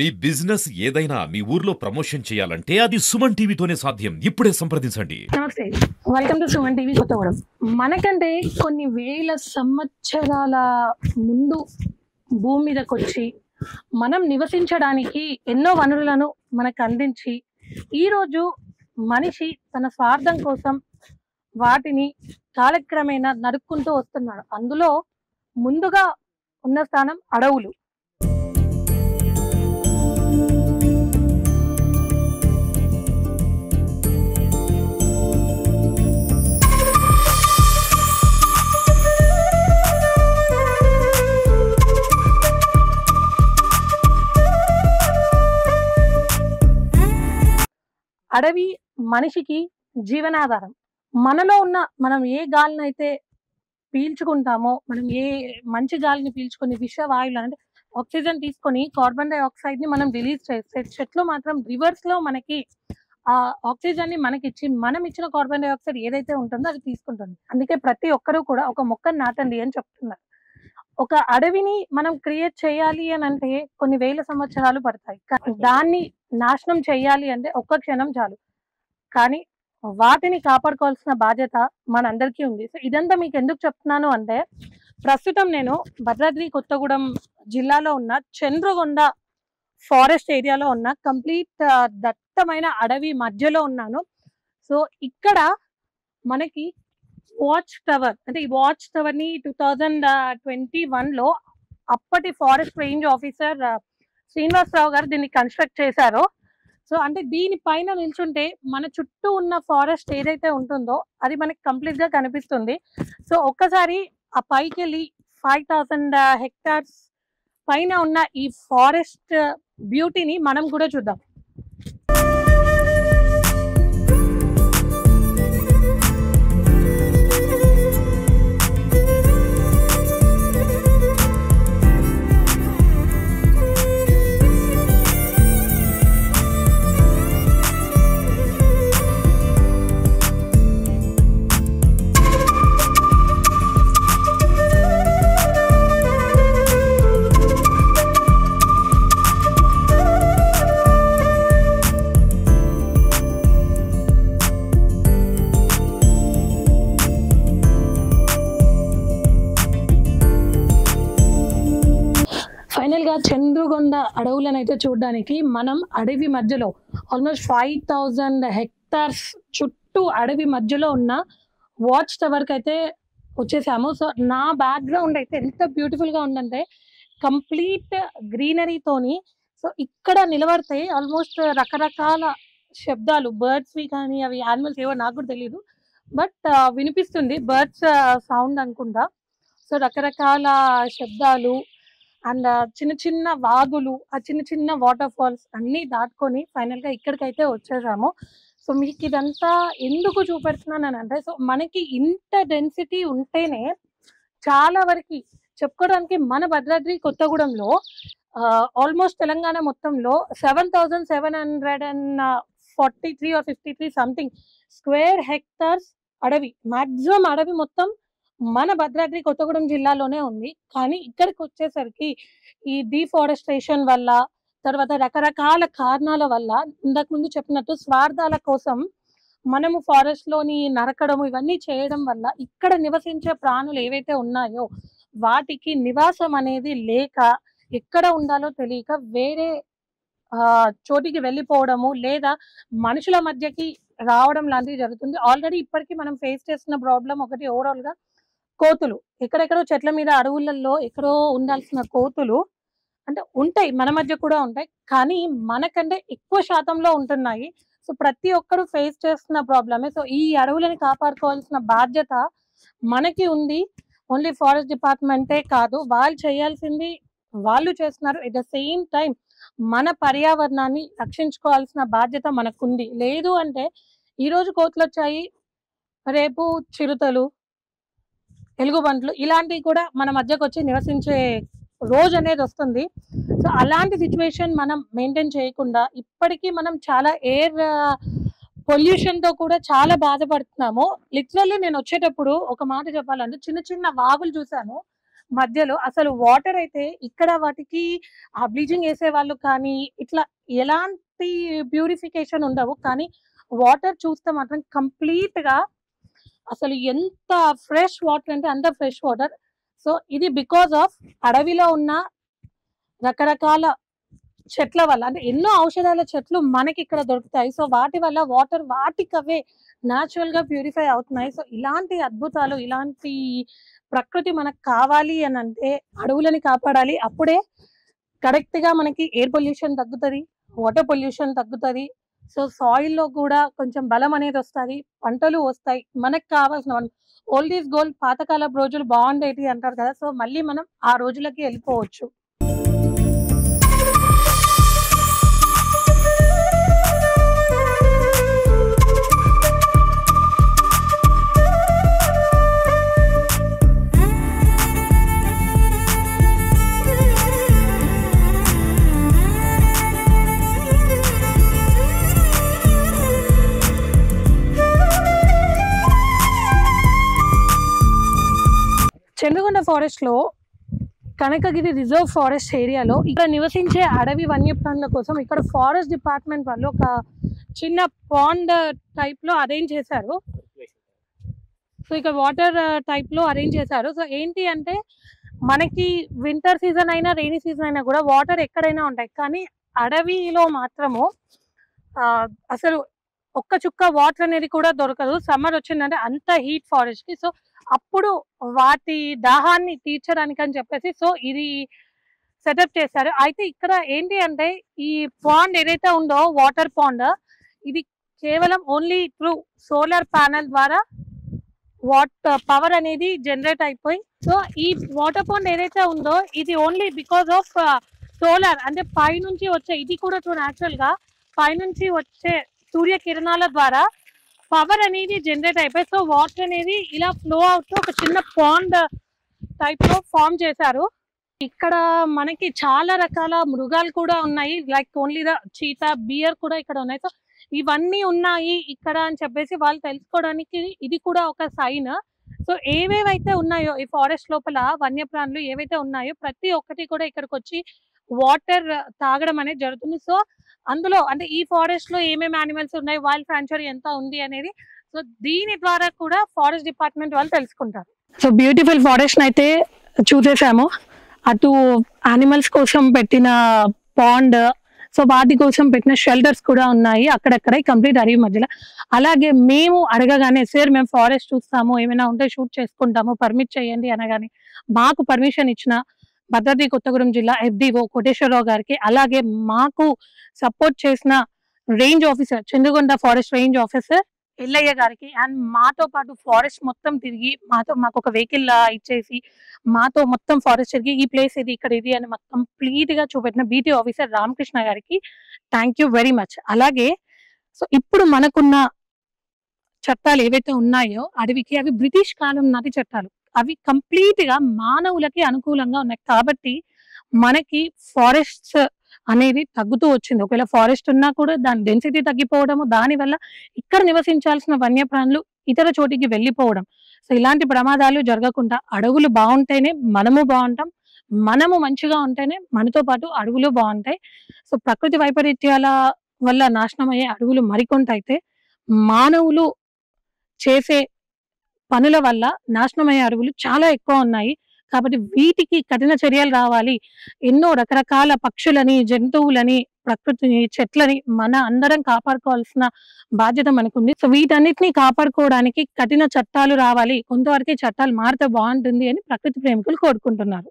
మీ business ఏదైనా మీ ఊర్లో promotion చేయాలంటే అది సుమన్ టీవీతోనే సాధ్యం. ఇప్పుడే సంప్రదించండి. నమస్తే, welcome to Suman TV Kothagudem. మనకంటే కొన్ని వేల సంవత్సరాల ముందు భూమి మీదకి వచ్చి మనం నివసించడానికి ఎన్నో వనరులను మనకు అందించి ఈరోజు మనిషి తన స్వార్థం కోసం వాటిని కాలక్రమేణా నరుక్కుంటూ వస్తున్నాడు. అందులో ముందుగా ఉన్న స్థానం అడవులు. అడవి మనిషికి జీవనాధారం. మనలో ఉన్న మనం ఏ గాలినైతే పీల్చుకుంటామో, మనం ఏ మంచి గాలిని పీల్చుకొని విషవాయువులు అంటే ఆక్సిజన్ తీసుకొని కార్బన్ డైఆక్సైడ్ ని మనం రిలీజ్ చేస్తే, చెట్లు మాత్రం రివర్స్ లో మనకి ఆ ఆక్సిజన్ ని మనకిచ్చి మనం ఇచ్చిన కార్బన్ డైఆక్సైడ్ ఏదైతే ఉంటుందో అది తీసుకుంటుంది. అందుకే ప్రతి ఒక్కరూ కూడా ఒక మొక్కను నాటండి అని చెప్తున్నారు. ఒక అడవిని మనం క్రియేట్ చేయాలి అని అంటే కొన్ని వేల సంవత్సరాలు పడతాయి. దాన్ని నాశనం చేయాలి అంటే ఒక్క క్షణం చాలు. కానీ వాటిని కాపాడుకోవాల్సిన బాధ్యత మనందరికీ ఉంది. సో ఇదంతా మీకు ఎందుకు చెప్తున్నాను అంటే, ప్రస్తుతం నేను భద్రాద్రి కొత్తగూడెం జిల్లాలో ఉన్న చంద్రగొండ ఫారెస్ట్ ఏరియాలో ఉన్న కంప్లీట్ దట్టమైన అడవి మధ్యలో ఉన్నాను. సో ఇక్కడ మనకి వాచ్ టవర్, అంటే ఈ వాచ్ టవర్ ని 2021లో అప్పటి ఫారెస్ట్ రేంజ్ ఆఫీసర్ శ్రీనివాసరావు గారు దీన్ని కన్స్ట్రక్ట్ చేశారు. సో అంటే దీనిపైన నిల్చుంటే మన చుట్టూ ఉన్న ఫారెస్ట్ ఏదైతే ఉంటుందో అది మనకి కంప్లీట్ గా కనిపిస్తుంది. సో ఒక్కసారి ఆ పైకి వెళ్ళి 5000 హెక్టార్స్ పైన ఉన్న ఈ ఫారెస్ట్ బ్యూటీని మనం కూడా చూద్దాం. ఫైనల్ గా చంద్రగొండ అడవులను అయితే చూడడానికి మనం అడవి మధ్యలో ఆల్మోస్ట్ 5000 హెక్టార్స్ చుట్టూ అడవి మధ్యలో ఉన్న వాచ్ టవర్ కి అయితే వచ్చేసాము. సో నా బ్యాక్గ్రౌండ్ అయితే ఎంత బ్యూటిఫుల్ గా ఉందంటే కంప్లీట్ గ్రీనరీతోని. సో ఇక్కడ నిలబడితే ఆల్మోస్ట్ రకరకాల శబ్దాలు, బర్డ్స్ వి కానీ అవి యానిమల్స్ ఏవో నాకు కూడా తెలియదు, బట్ వినిపిస్తుంది. బర్డ్స్ సౌండ్ అనుకుంటా. సో రకరకాల శబ్దాలు అండ్ చిన్న చిన్న వాగులు, ఆ చిన్న చిన్న వాటర్ ఫాల్స్ అన్ని దాటుకొని ఫైనల్ గా ఇక్కడికైతే వచ్చేసాము. సో మీకు ఇదంతా ఎందుకు చూపెడుతున్నాను అంటే, సో మనకి ఇంత డెన్సిటీ ఉంటేనే చాలా వరకు చెప్పుకోవడానికి మన భద్రాద్రి కొత్తగూడెంలో ఆల్మోస్ట్ తెలంగాణ మొత్తంలో 7743 or 53 సంథింగ్ స్క్వేర్ హెక్టార్స్ అడవి, మాక్సిమం అడవి మొత్తం మన భద్రాద్రి కొత్తగూడెం జిల్లాలోనే ఉంది. కానీ ఇక్కడికి వచ్చేసరికి ఈ డిఫారెస్టేషన్ వల్ల, తర్వాత రకరకాల కారణాల వల్ల, ఇంతకు ముందు చెప్పినట్టు స్వార్థాల కోసం మనము ఫారెస్ట్ లోని నరకడం ఇవన్నీ చేయడం వల్ల ఇక్కడ నివసించే ప్రాణులు ఏవైతే ఉన్నాయో వాటికి నివాసం అనేది లేక, ఎక్కడ ఉండాలో తెలియక వేరే చోటికి వెళ్ళిపోవడము లేదా మనుషుల మధ్యకి రావడం లాంటివి జరుగుతుంది. ఆల్రెడీ ఇప్పటికీ మనం ఫేస్ చేస్తున్న ప్రాబ్లం ఒకటి, ఓవరాల్ గా కోతులు. ఎక్కడెక్కడో చెట్ల మీద అడవులలో ఎక్కడో ఉండాల్సిన కోతులు అంటే ఉంటాయి, మన మధ్య కూడా ఉంటాయి, కానీ మనకంటే ఎక్కువ శాతంలో ఉంటున్నాయి. సో ప్రతి ఒక్కరు ఫేస్ చేస్తున్న ప్రాబ్లమే. సో ఈ అడవులని కాపాడుకోవాల్సిన బాధ్యత మనకి ఉంది. ఓన్లీ ఫారెస్ట్ డిపార్ట్మెంటే కాదు, వాళ్ళు చేయాల్సింది వాళ్ళు చేస్తున్నారు. ఎట్ ద సేమ్ టైం మన పర్యావరణాన్ని రక్షించుకోవాల్సిన బాధ్యత మనకుంది. లేదు అంటే ఈరోజు కోతులు వచ్చాయి, రేపు చిరుతలు, ఎలుగుబంట్లు ఇలాంటివి కూడా మన మధ్యకు వచ్చి నివసించే రోజు అనేది వస్తుంది. సో అలాంటి సిచ్యువేషన్ మనం మెయింటైన్ చేయకుండా ఇప్పటికీ మనం చాలా ఎయిర్ పొల్యూషన్ తో కూడా చాలా బాధపడుతున్నాము. లిటరల్లీ నేను వచ్చేటప్పుడు ఒక మాట చెప్పాలంటే చిన్న చిన్న వాగులు చూసాను. మధ్యలో అసలు వాటర్ అయితే ఇక్కడ వాటికి ఆ బ్లీచింగ్ వేసేవాళ్ళు కానీ ఇట్లా ఎలాంటి ప్యూరిఫికేషన్ ఉండవు. కానీ వాటర్ చూస్తే మాత్రం కంప్లీట్‌గా అసలు ఎంత ఫ్రెష్ వాటర్ అంటే అంత ఫ్రెష్ వాటర్. సో ఇది బికాస్ ఆఫ్ అడవిలో ఉన్న రకరకాల చెట్ల వల్ల. అంటే ఎన్నో ఔషధాల చెట్లు మనకి ఇక్కడ దొరుకుతాయి. సో వాటి వల్ల వాటర్ వాటికవే న్యాచురల్‌గా ప్యూరిఫై అవుతున్నాయి. సో ఇలాంటి అద్భుతాలు, ఇలాంటి ప్రకృతి మనకు కావాలి అనంటే అడవులని కాపాడాలి. అప్పుడే కరెక్ట్‌గా మనకి ఎయిర్ పొల్యూషన్ తగ్గుతది. వాటర్ పొల్యూషన్ తగ్గుతది. సో సాయిల్‌లో కూడా కొంచెం బలం అనేది వస్తది. పంటలు వస్తాయి. మనకు కావాల్సిన ఓల్డ్ ఈజ్ గోల్డ్, పాతకాలపు రోజులు బాగుండేటివి అంటారు కదా! సో మళ్ళీ మనం ఆ రోజులకి వెళ్ళిపోవచ్చు. చంద్రగొండ ఫారెస్ట్‌లో కనకగిరి రిజర్వ్ ఫారెస్ట్ ఏరియాలో ఇక్కడ నివసించే అడవి వన్యప్రాణుల కోసం ఇక్కడ ఫారెస్ట్ డిపార్ట్మెంట్ వాళ్ళు ఒక చిన్న పాండ్ టైప్‌లో అరేంజ్ చేశారు. సో ఇక్కడ వాటర్ టైప్‌లో అరేంజ్ చేశారు. సో ఏంటి అంటే మనకి వింటర్ సీజన్ అయినా, రెయినీ సీజన్ అయినా కూడా వాటర్ ఎక్కడైనా ఉంటాయి. కానీ అడవిలో మాత్రము అసలు ఒక్క చుక్క వాటర్ అనేది కూడా దొరకదు. సమ్మర్ వచ్చిందంటే అంత హీట్ ఫారెస్ట్‌కి. సో అప్పుడు వాటి దాహాన్ని తీర్చడానికి అని చెప్పేసి సో ఇది సెటప్ చేశారు. అయితే ఇక్కడ ఏంటి అంటే ఈ పాండ్ ఏదైతే ఉందో వాటర్ పాండ్ ఇది కేవలం ఓన్లీ త్రూ సోలార్ ప్యానెల్ ద్వారా పవర్ అనేది జనరేట్ అయిపోయి సో ఈ వాటర్ పాండ్ ఏదైతే ఉందో ఇది ఓన్లీ బికాస్ ఆఫ్ సోలార్ అంటే పైనుంచి వచ్చే ఇది కూడా న్యాచురల్ గా పైనుంచి వచ్చే సూర్య కిరణాల ద్వారా పవర్ అనేది జనరేట్ అయిపోయి సో వాటర్ అనేది ఇలా ఫ్లో అవుతూ ఒక చిన్న పాండ్ టైప్ లో ఫామ్ చేశారు. ఇక్కడ మనకి చాలా రకాల మృగాలు కూడా ఉన్నాయి. Like only the cheetah, bear కూడా ఇక్కడ ఉన్నాయి. సో ఇవన్నీ ఉన్నాయి ఇక్కడ అని చెప్పేసి వాళ్ళు తెలుసుకోవడానికి ఇది కూడా ఒక సైన్. సో ఏవేవైతే ఉన్నాయో ఈ ఫారెస్ట్ లోపల వన్యప్రాణులు ఏవైతే ఉన్నాయో ప్రతి ఒక్కటి కూడా ఇక్కడికి వచ్చి వాటర్ తాగడం అనేది జరుగుతుంది. సో అందులో అంటే ఈ ఫారెస్ట్ లో ఏమేమి యానిమల్స్ ఉన్నాయి, వైల్డ్ సాంచురీ ఎంత ఉంది అనేది సో దీని ద్వారా కూడా ఫారెస్ట్ డిపార్ట్మెంట్ వాళ్ళు తెలుసుకుంటారు. సో బ్యూటిఫుల్ ఫారెస్ట్ అయితే చూసేసాము. అటు యానిమల్స్ కోసం పెట్టిన పాండ్, సో వాటి కోసం పెట్టిన షెల్టర్స్ కూడా ఉన్నాయి అక్కడక్కడ కంప్లీట్ అడవి మధ్యలో. అలాగే మేము అడగగానే సార్ మేము ఫారెస్ట్ చూస్తాము, ఏమైనా ఉంటే షూట్ చేసుకుంటాము, పర్మిట్ చేయండి అనగానే మాకు పర్మిషన్ ఇచ్చిన భద్రాద్రి కొత్తగూడెం జిల్లా FDO కోటేశ్వరరావు గారికి, అలాగే మాకు సపోర్ట్ చేసిన range officer Chandragonda forest range officer Ellaiah గారికి అండ్ మాతో పాటు ఫారెస్ట్ మొత్తం తిరిగి మాకు ఒక వెహికల్ ఇచ్చేసి మాతో మొత్తం ఫారెస్ట్ తిరిగి ఈ ప్లేస్ ఇది ఇక్కడ ఇది అని మాకు కంప్లీట్ గా చూపెట్టిన BT ఆఫీసర్ రామకృష్ణ గారికి థ్యాంక్ యూ వెరీ మచ్. అలాగే సో ఇప్పుడు మనకున్న చట్టాలు ఏవైతే ఉన్నాయో అడవికి అవి బ్రిటిష్ కాలం నాటి చట్టాలు. అవి కంప్లీట్ గా మానవులకి అనుకూలంగా ఉన్నాయి కాబట్టి మనకి ఫారెస్ట్ అనేది తగ్గుతూ వచ్చింది. ఒకవేళ ఫారెస్ట్ ఉన్నా కూడా దాని డెన్సిటీ తగ్గిపోవడము, దాని వల్ల ఇక్కడ నివసించాల్సిన వన్యప్రాణులు ఇతర చోటికి వెళ్ళిపోవడం. సో ఇలాంటి ప్రమాదాలు జరగకుండా అడవులు బాగుంటేనే మనము బాగుంటాం, మనము మంచిగా ఉంటేనే మనతో పాటు అడవులు బాగుంటాయి. సో ప్రకృతి వైపరీత్యాల వల్ల నాశనం అయ్యే అడవులు మరికొంత అయితే మానవులు చేసే పనుల వల్ల నాశనమయ్యే అడవులు చాలా ఎక్కువ ఉన్నాయి. కాబట్టి వీటికి కఠిన చర్యలు రావాలి. ఎన్నో రకరకాల పక్షులని, జంతువులని, ప్రకృతిని, చెట్లని మన అందరం కాపాడుకోవాల్సిన బాధ్యత మనకుంది. సో వీటన్నిటిని కాపాడుకోవడానికి కఠిన చట్టాలు రావాలి. కొంతవరకే చట్టాలు మారితే బాగుంటుంది అని ప్రకృతి ప్రేమికులు కోరుకుంటున్నారు.